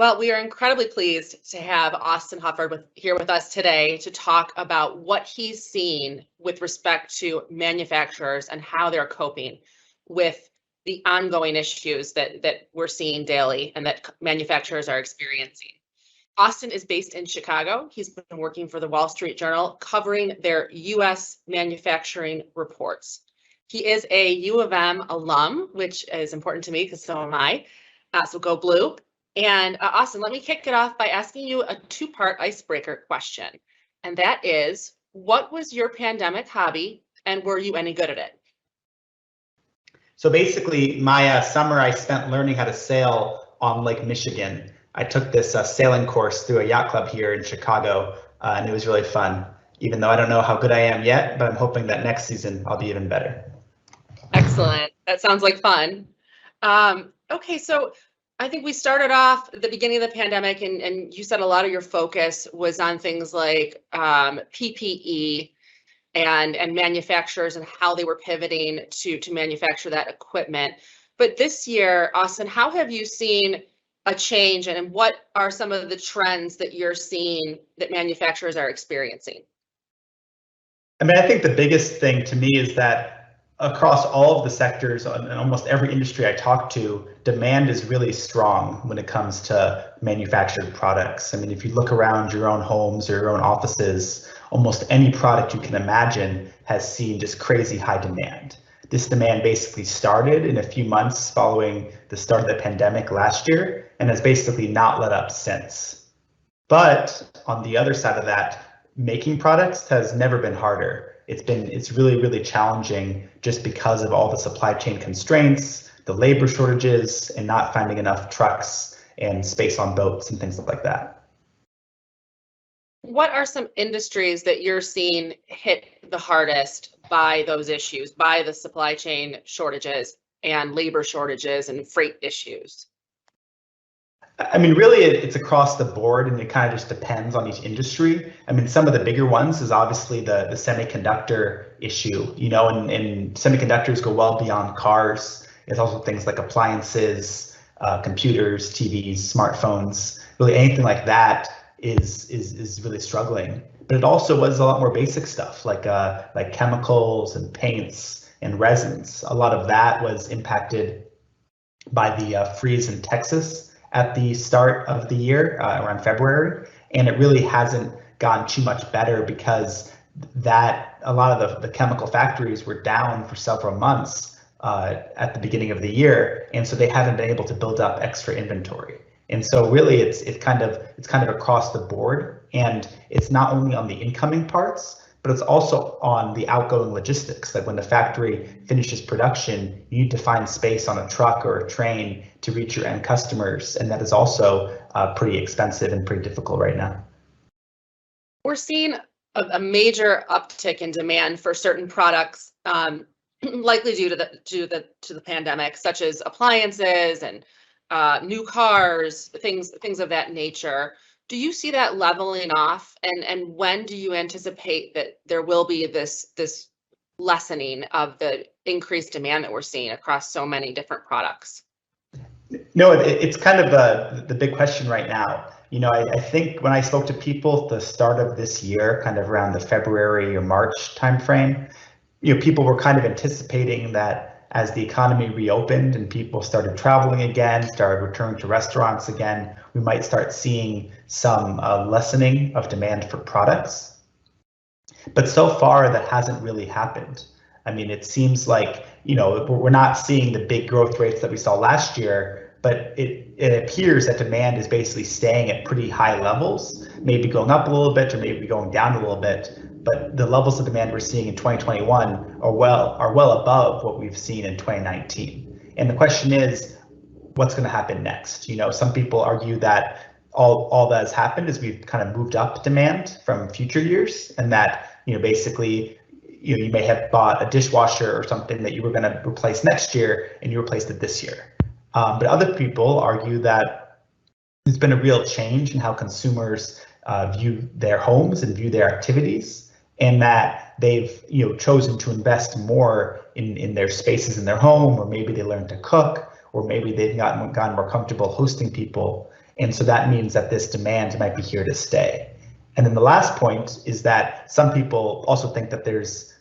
Well, we are incredibly pleased to have Austen Hufford here with us today to talk about what he's seen with respect to manufacturers and how they're coping with the ongoing issues that we're seeing daily and that manufacturers are experiencing. Austen is based in Chicago. He's been working for the Wall Street Journal, covering their U.S. manufacturing reports. He is a U of M alum, which is important to me because so am I. So go blue. And Austen, let me kick it off by asking you a two-part icebreaker question. And that is, what was your pandemic hobby and were you any good at it? So basically, my summer I spent learning how to sail on Lake Michigan. I took this sailing course through a yacht club here in Chicago, and it was really fun. Even though I don't know how good I am yet, but I'm hoping that next season I'll be even better. Excellent. That sounds like fun. Okay, so I think we started off at the beginning of the pandemic, and you said a lot of your focus was on things like PPE and manufacturers and how they were pivoting to manufacture that equipment. But this year, Austen, how have you seen a change, and what are some of the trends that you're seeing that manufacturers are experiencing? I mean, I think the biggest thing to me is that across all of the sectors and almost every industry I talk to, demand is really strong when it comes to manufactured products. I mean, if you look around your own homes or your own offices, almost any product you can imagine has seen just crazy high demand. This demand basically started in a few months following the start of the pandemic last year and has basically not let up since. But on the other side of that, making products has never been harder. It's really challenging just because of all the supply chain constraints, the labor shortages, and not finding enough trucks and space on boats and things like that. What are some industries that you're seeing hit the hardest by those issues, by the supply chain shortages and labor shortages and freight issues? I mean, really, it's across the board, and it kind of just depends on each industry. I mean, some of the bigger ones is obviously the semiconductor issue, and semiconductors go well beyond cars. It's also things like appliances, computers, TVs, smartphones, really anything like that is really struggling. But it also was a lot more basic stuff like chemicals and paints and resins. A lot of that was impacted by the freeze in Texas at the start of the year, around February, and it really hasn't gotten too much better because a lot of the chemical factories were down for several months at the beginning of the year, and so they haven't been able to build up extra inventory. And so really it's kind of across the board, and it's not only on the incoming parts, but it's also on the outgoing logistics. Like when the factory finishes production, you need to find space on a truck or a train to reach your end customers, and that is also pretty expensive and pretty difficult right now. We're seeing a major uptick in demand for certain products, likely due to the pandemic, such as appliances and new cars, things of that nature. Do you see that leveling off, and when do you anticipate that there will be this lessening of the increased demand that we're seeing across so many different products? No, it's kind of the big question right now. I think when I spoke to people at the start of this year, kind of around the February or March timeframe, people were kind of anticipating that as the economy reopened and people started traveling again, started returning to restaurants again, we might start seeing some lessening of demand for products. But so far, that hasn't really happened. I mean, it seems like, we're not seeing the big growth rates that we saw last year, but it appears that demand is basically staying at pretty high levels, maybe going up a little bit or maybe going down a little bit. But the levels of demand we're seeing in 2021 are well above what we've seen in 2019. And the question is, what's going to happen next? Some people argue that all that has happened is we've kind of moved up demand from future years, and that basically you may have bought a dishwasher or something that you were going to replace next year, and you replaced it this year. But other people argue that there's been a real change in how consumers view their homes and view their activities, and that they've chosen to invest more in their spaces in their home, or maybe they learned to cook, or maybe they've gotten more comfortable hosting people. And so that means that this demand might be here to stay. And then the last point is that some people also think that there's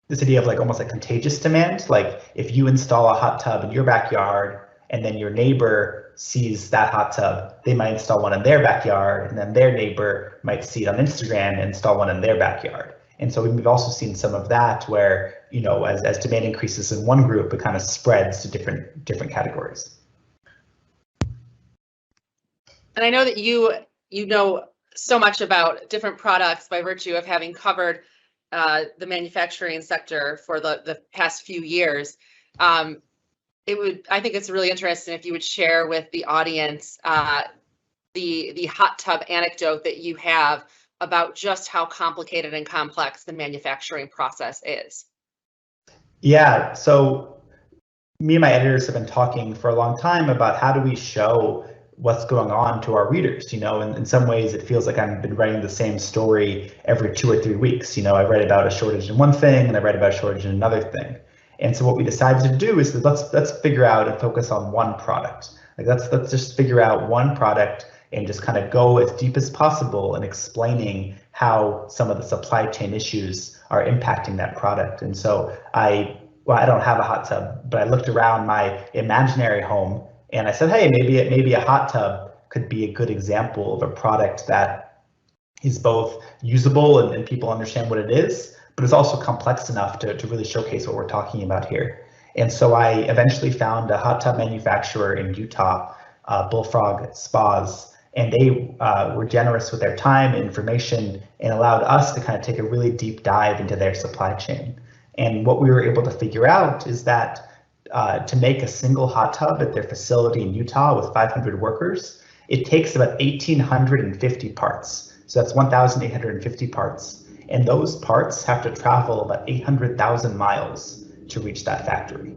this idea of like almost like contagious demand. Like if you install a hot tub in your backyard and then your neighbor sees that hot tub, they might install one in their backyard, and then their neighbor might see it on Instagram and install one in their backyard. And so we've also seen some of that where, you know, as demand increases in one group, it kind of spreads to different categories. And I know that you know so much about different products by virtue of having covered the manufacturing sector for the past few years. I think it's really interesting if you would share with the audience the hot tub anecdote that you have about just how complicated and complex the manufacturing process is. Yeah, so me and my editors have been talking for a long time about how do we show what's going on to our readers. You know, in some ways it feels like I've been writing the same story every 2 or 3 weeks. You know, I write about a shortage in one thing and I write about a shortage in another thing. And so what we decided to do is that let's figure out and focus on one product. Like let's just figure out one product and just kind of go as deep as possible in explaining how some of the supply chain issues are impacting that product. And so I don't have a hot tub, but I looked around my imaginary home and I said, hey, maybe a hot tub could be a good example of a product that is both usable and people understand what it is, but it's also complex enough to really showcase what we're talking about here. And so I eventually found a hot tub manufacturer in Utah, Bullfrog Spas, and they were generous with their time and information and allowed us to kind of take a really deep dive into their supply chain. And what we were able to figure out is that to make a single hot tub at their facility in Utah with 500 workers, it takes about 1,850 parts. So that's 1,850 parts. And those parts have to travel about 800,000 miles to reach that factory.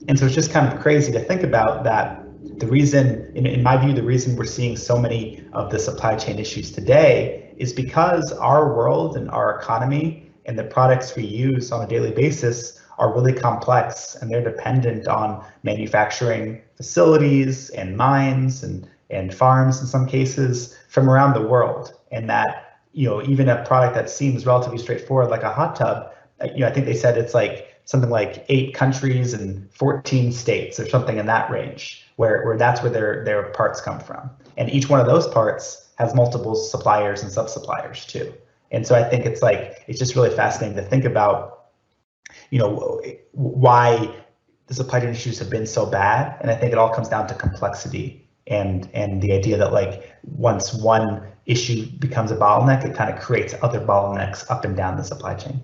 And so it's just kind of crazy to think about that. The reason, in my view, the reason we're seeing so many of the supply chain issues today is because our world and our economy and the products we use on a daily basis are really complex, and they're dependent on manufacturing facilities and mines and farms in some cases from around the world. And that, you know, even a product that seems relatively straightforward like a hot tub, you know, I think they said it's like something like 8 countries and 14 states or something in that range, where that's where their parts come from. And each one of those parts has multiple suppliers and sub-suppliers too. And so I think it's just really fascinating to think about, you know, why the supply chain issues have been so bad. And I think it all comes down to complexity and the idea that like once one issue becomes a bottleneck, it kind of creates other bottlenecks up and down the supply chain.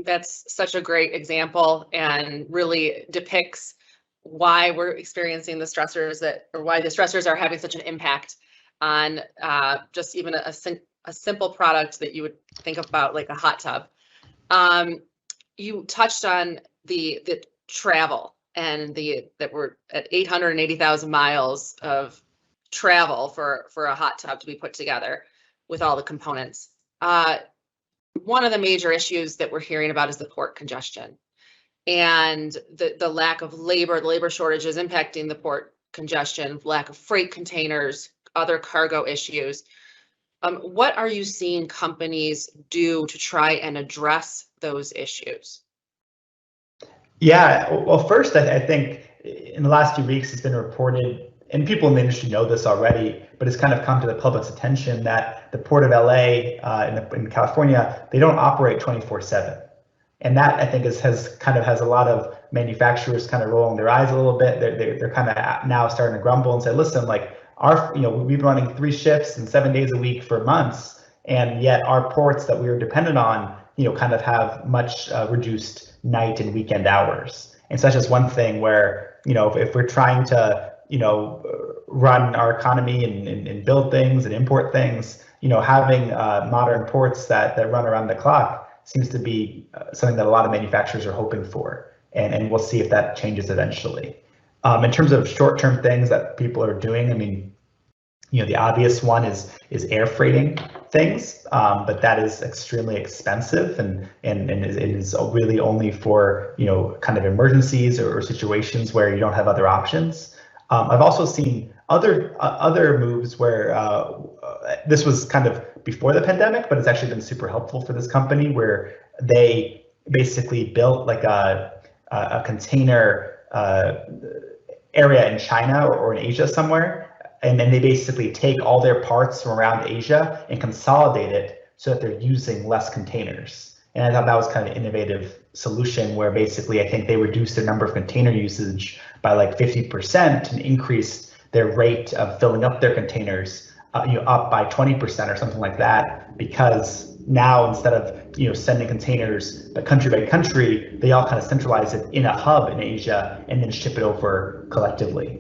That's such a great example and really depicts why we're experiencing the stressors why the stressors are having such an impact on just even a simple product that you would think about like a hot tub. You touched on the travel and that we're at 880,000 miles of travel for a hot tub to be put together with all the components. One of the major issues that we're hearing about is the port congestion and the lack of labor shortages impacting the port congestion, lack of freight containers, other cargo issues. What are you seeing companies do to try and address those issues? Yeah, well, first, I think in the last few weeks, it's been reported, and people in the industry know this already, but it's kind of come to the public's attention that the Port of LA in California, they don't operate 24/7. And that I think has a lot of manufacturers kind of rolling their eyes a little bit. They're kind of now starting to grumble and say, listen, like we've been running 3 shifts and 7 days a week for months, and yet our ports that we are dependent on, kind of have much reduced night and weekend hours. And so that's just one thing where, if we're trying to, run our economy and build things and import things, having modern ports that run around the clock seems to be something that a lot of manufacturers are hoping for. And we'll see if that changes eventually. In terms of short-term things that people are doing, I mean, the obvious one is air freighting things, but that is extremely expensive and it is really only for kind of emergencies or situations where you don't have other options. I've also seen other moves where this was kind of before the pandemic, but it's actually been super helpful for this company, where they basically built like a container area in China or in Asia somewhere, and then they basically take all their parts from around Asia and consolidate it so that they're using less containers. And I thought that was kind of an innovative solution, where basically I think they reduced their number of container usage by like 50% and increased their rate of filling up their containers up by 20% or something like that, because now instead of sending containers country by country, they all kind of centralize it in a hub in Asia and then ship it over collectively.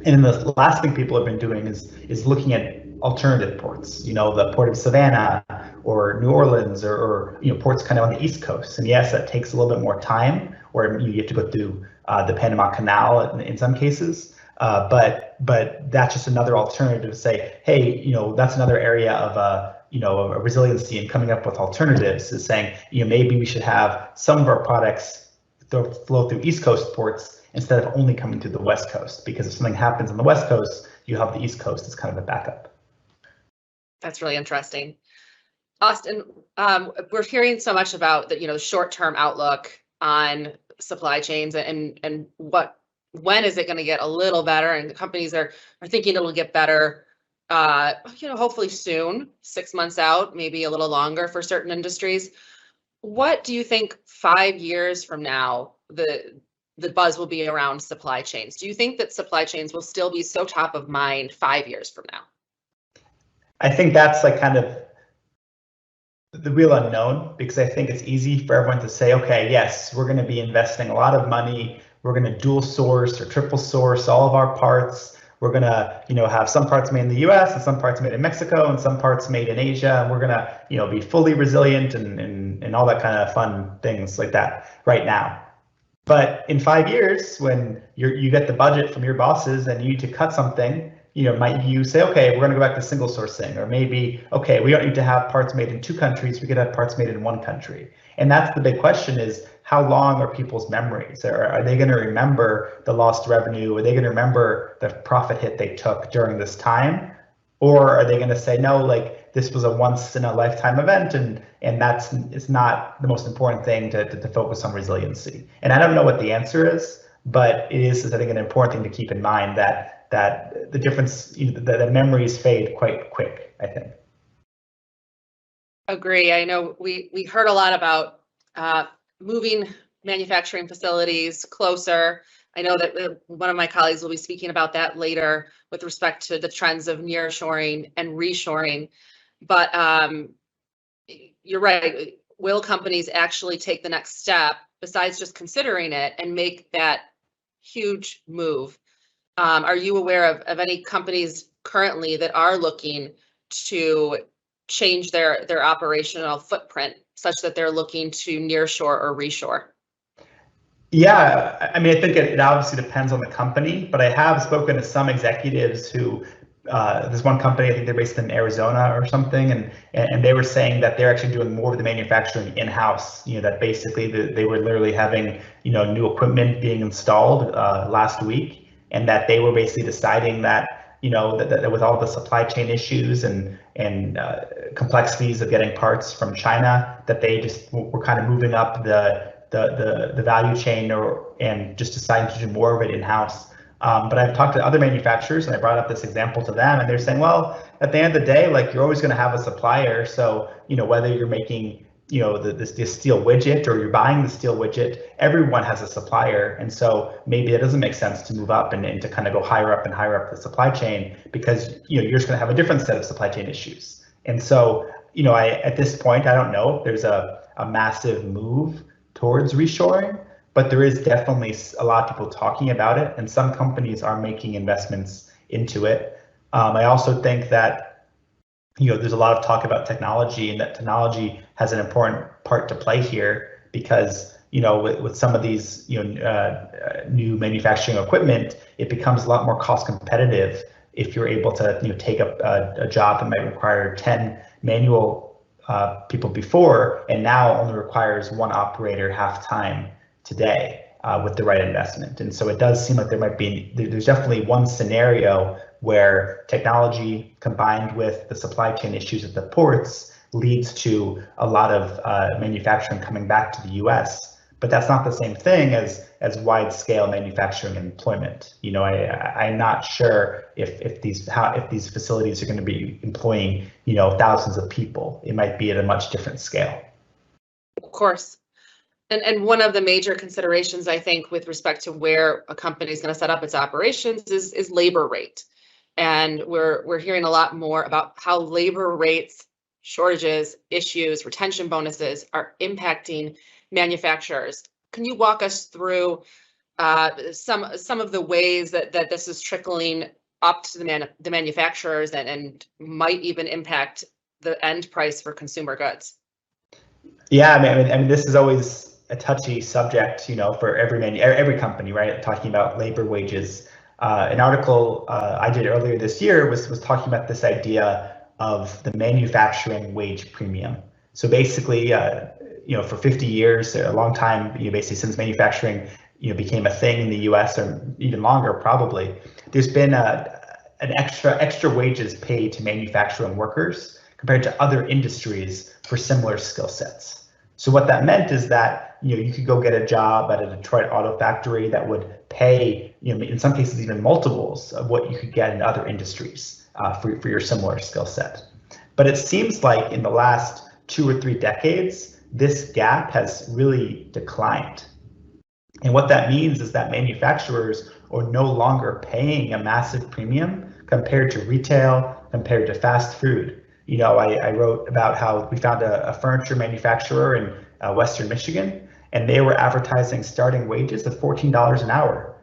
And then the last thing people have been doing is looking at alternative ports, the port of Savannah or New Orleans or ports kind of on the East Coast. And yes, that takes a little bit more time, or you have to go through the Panama Canal in some cases. But that's just another alternative to say, hey, that's another area of a resiliency, and coming up with alternatives is saying, maybe we should have some of our products flow through East Coast ports instead of only coming through the West Coast, because if something happens on the West Coast, you have the East Coast as kind of a backup. That's really interesting. Austen, we're hearing so much about the short-term outlook on supply chains and when is it going to get a little better, and the companies are thinking it'll get better hopefully soon, 6 months out, maybe a little longer for certain industries. What do you think 5 years from now the buzz will be around supply chains? Do you think that supply chains will still be so top of mind 5 years from now? I think that's like kind of the real unknown, because I think it's easy for everyone to say, okay, yes, we're going to be investing a lot of money. We're going to dual source or triple source all of our parts. We're going to, have some parts made in the US and some parts made in Mexico and some parts made in Asia. And we're going to, be fully resilient and all that kind of fun things like that right now. But in 5 years, when you get the budget from your bosses and you need to cut something, might you say, okay, we're going to go back to single sourcing, or maybe, okay, we don't need to have parts made in 2 countries, we could have parts made in 1 country. And that's the big question, is how long are people's memories? Are they going to remember the lost revenue? Are they going to remember the profit hit they took during this time? Or are they going to say, no, like this was a once in a lifetime event, and it's not the most important thing to focus on resiliency? And I don't know what the answer is, but it is, I think, an important thing to keep in mind that the difference, the memories fade quite quick, I think. Agree. I know we heard a lot about moving manufacturing facilities closer. I know that one of my colleagues will be speaking about that later with respect to the trends of nearshoring and reshoring. But you're right. Will companies actually take the next step besides just considering it and make that huge move? Are you aware of any companies currently that are looking to change their operational footprint such that they're looking to nearshore or reshore? Yeah, I mean, I think it obviously depends on the company, but I have spoken to some executives who, there's one company, I think they're based in Arizona or something, and they were saying that they're actually doing more of the manufacturing in-house, that basically they were literally having, new equipment being installed last week, and that they were basically deciding that, that with all the supply chain issues and complexities of getting parts from China, that they just were kind of moving up the value chain and just deciding to do more of it in-house. But I've talked to other manufacturers and I brought up this example to them, and they're saying, well, at the end of the day, like, you're always going to have a supplier. So, whether you're making, this steel widget or you're buying the steel widget, everyone has a supplier. And so maybe it doesn't make sense to move up and to kind of go higher up the supply chain, because, you're just going to have a different set of supply chain issues. And so, at this point, I don't know if there's a massive move towards reshoring, but there is definitely a lot of people talking about it, and some companies are making investments into it. I also think that, there's a lot of talk about technology, and that technology has an important part to play here, because, with some of these, new manufacturing equipment, it becomes a lot more cost competitive if you're able to, take up a job that might require 10 manual people before, and now only requires 1 operator half time today. with the right investment. And so it does seem like there's definitely one scenario where technology combined with the supply chain issues at the ports leads to a lot of manufacturing coming back to the US. But that's not the same thing as wide scale manufacturing and employment. I'm not sure if these facilities are going to be employing thousands of people. It might be at a much different scale. Of course. And one of the major considerations, I think, with respect to where a company is going to set up its operations is labor rate. And we're hearing a lot more about how labor rates, shortages, issues, retention bonuses are impacting manufacturers. Can you walk us through some of the ways that this is trickling up to the manufacturers and might even impact the end price for consumer goods? Yeah, I mean, this is always a touchy subject, for every company, right? Talking about labor wages. An article I did earlier this year was talking about this idea of the manufacturing wage premium. So basically, for 50 years, a long time, basically since manufacturing, became a thing in the U.S. or even longer, probably, there's been an extra wages paid to manufacturing workers compared to other industries for similar skill sets. So what that meant is that you could go get a job at a Detroit auto factory that would pay, in some cases even multiples of what you could get in other industries for your similar skill set. But it seems like in the last 2 or 3 decades, this gap has really declined. And what that means is that manufacturers are no longer paying a massive premium compared to retail, compared to fast food. I wrote about how we found a furniture manufacturer in Western Michigan, and they were advertising starting wages of $14 an hour.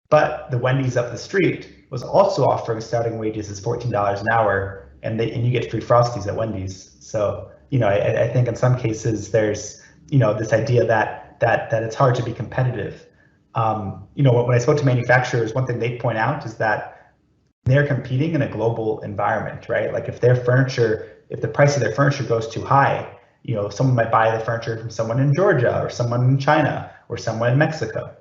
But the Wendy's up the street was also offering starting wages as $14 an hour, and you get free Frosties at Wendy's. So, I think in some cases there's, this idea that it's hard to be competitive. When I spoke to manufacturers, one thing they point out is that they're competing in a global environment, right? Like if the price of their furniture goes too high, someone might buy the furniture from someone in Georgia or someone in China or someone in Mexico.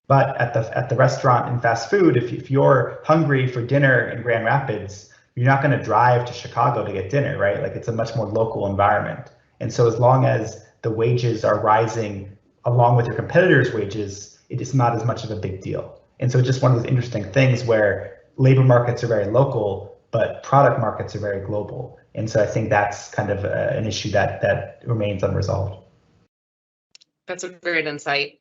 But at the restaurant and fast food, if you're hungry for dinner in Grand Rapids, you're not going to drive to Chicago to get dinner, right? Like it's a much more local environment. And so as long as the wages are rising along with your competitors' wages, it is not as much of a big deal. And so it's just one of those interesting things where labor markets are very local, but product markets are very global. And so I think that's kind of an issue that remains unresolved. That's a great insight.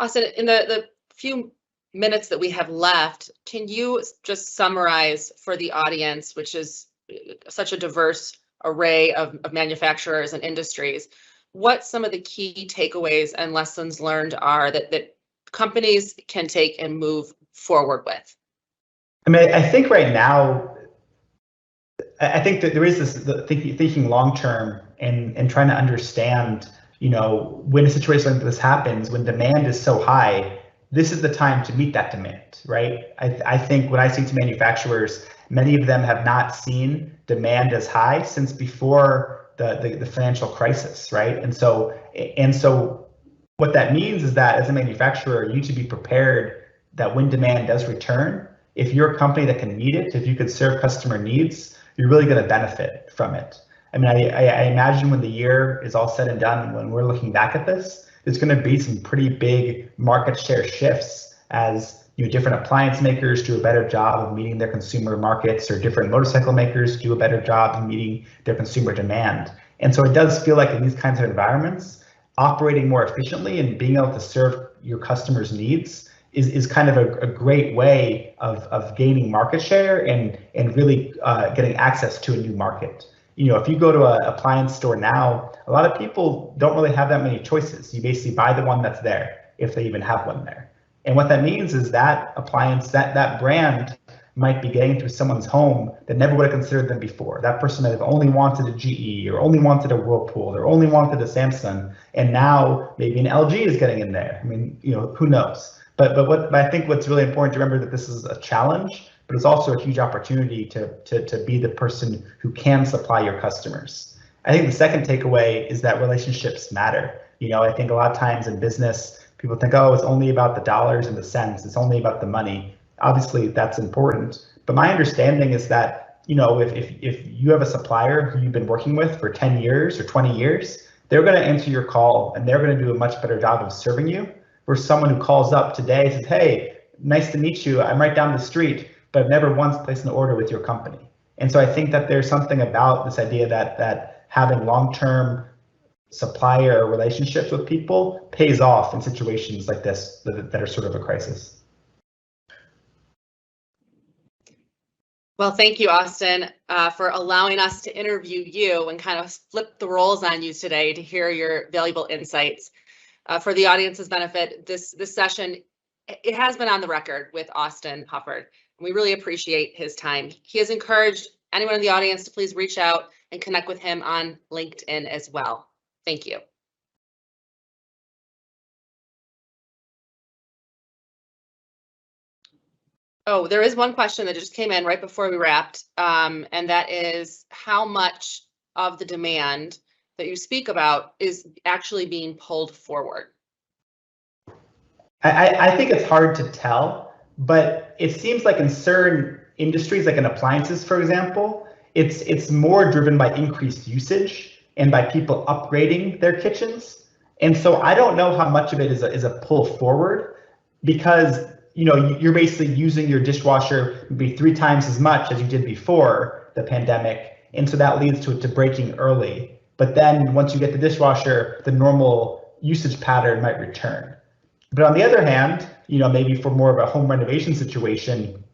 Austen, in the few minutes that we have left, can you just summarize for the audience, which is such a diverse array of manufacturers and industries, what some of the key takeaways and lessons learned are that companies can take and move forward with? I mean, I think right now, I think that there is this thinking long term and trying to understand, when a situation like this happens, when demand is so high, this is the time to meet that demand, right? I think when I speak to manufacturers, many of them have not seen demand as high since before the financial crisis, right? And so what that means is that as a manufacturer, you need to be prepared that when demand does return, if you're a company that can meet it, if you could serve customer needs, you're really going to benefit from it. I mean, I imagine when the year is all said and done, when we're looking back at this, there's going to be some pretty big market share shifts as different appliance makers do a better job of meeting their consumer markets, or different motorcycle makers do a better job of meeting their consumer demand. And so it does feel like in these kinds of environments, operating more efficiently and being able to serve your customers' needs is kind of a great way of gaining market share and really getting access to a new market. If you go to an appliance store now, a lot of people don't really have that many choices. You basically buy the one that's there, if they even have one there. And what that means is that appliance, that brand might be getting to someone's home that never would have considered them before. That person might have only wanted a GE or only wanted a Whirlpool or only wanted a Samsung, and now maybe an LG is getting in there. I mean, who knows? But I think what's really important to remember that this is a challenge, but it's also a huge opportunity to be the person who can supply your customers. I think the second takeaway is that relationships matter. I think a lot of times in business, People think, oh, it's only about the dollars and the cents. It's only about the money. Obviously, that's important. But my understanding is that, you know, if you have a supplier who you've been working with for 10 years or 20 years, they're going to answer your call and they're going to do a much better job of serving you. Versus someone who calls up today and says, hey, nice to meet you. I'm right down the street, but I've never once placed an order with your company. And so I think that there's something about this idea that having long-term supplier relationships with people pays off in situations like this that are sort of a crisis. Well, thank you, Austen, for allowing us to interview you and kind of flip the roles on you today to hear your valuable insights. For the audience's benefit, this session, it has been on the record with Austen Hufford. We really appreciate his time. He has encouraged anyone in the audience to please reach out and connect with him on LinkedIn as well. Thank you. Oh, there is one question that just came in right before we wrapped, and that is how much of the demand that you speak about is actually being pulled forward? I think it's hard to tell, but it seems like in certain industries, like in appliances, for example, it's more driven by increased usage and by people upgrading their kitchens. And so I don't know how much of it is a pull forward, because you know you're basically using your dishwasher maybe 3 times as much as you did before the pandemic, and so that leads to breaking early. But then once you get the dishwasher, the normal usage pattern might return. But on the other hand, you know, maybe for more of a home renovation situation,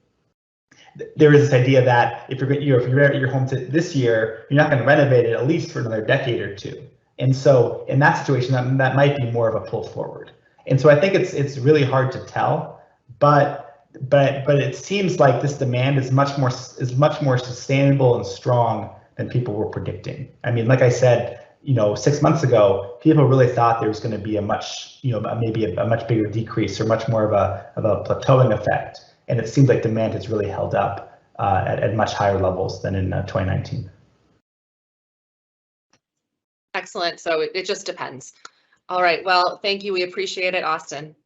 there is this idea that if you're renovate your home this year, you're not going to renovate it at least for another decade or 2. And so in that situation, that might be more of a pull forward. And so I think it's really hard to tell, but it seems like this demand is much more sustainable and strong than people were predicting. I mean, like I said, you know, 6 months ago, people really thought there was going to be a much, you know, maybe a much bigger decrease or much more of a plateauing effect. And it seems like demand has really held up at much higher levels than in 2019. Excellent. So it just depends. All right. Well, thank you. We appreciate it, Austen.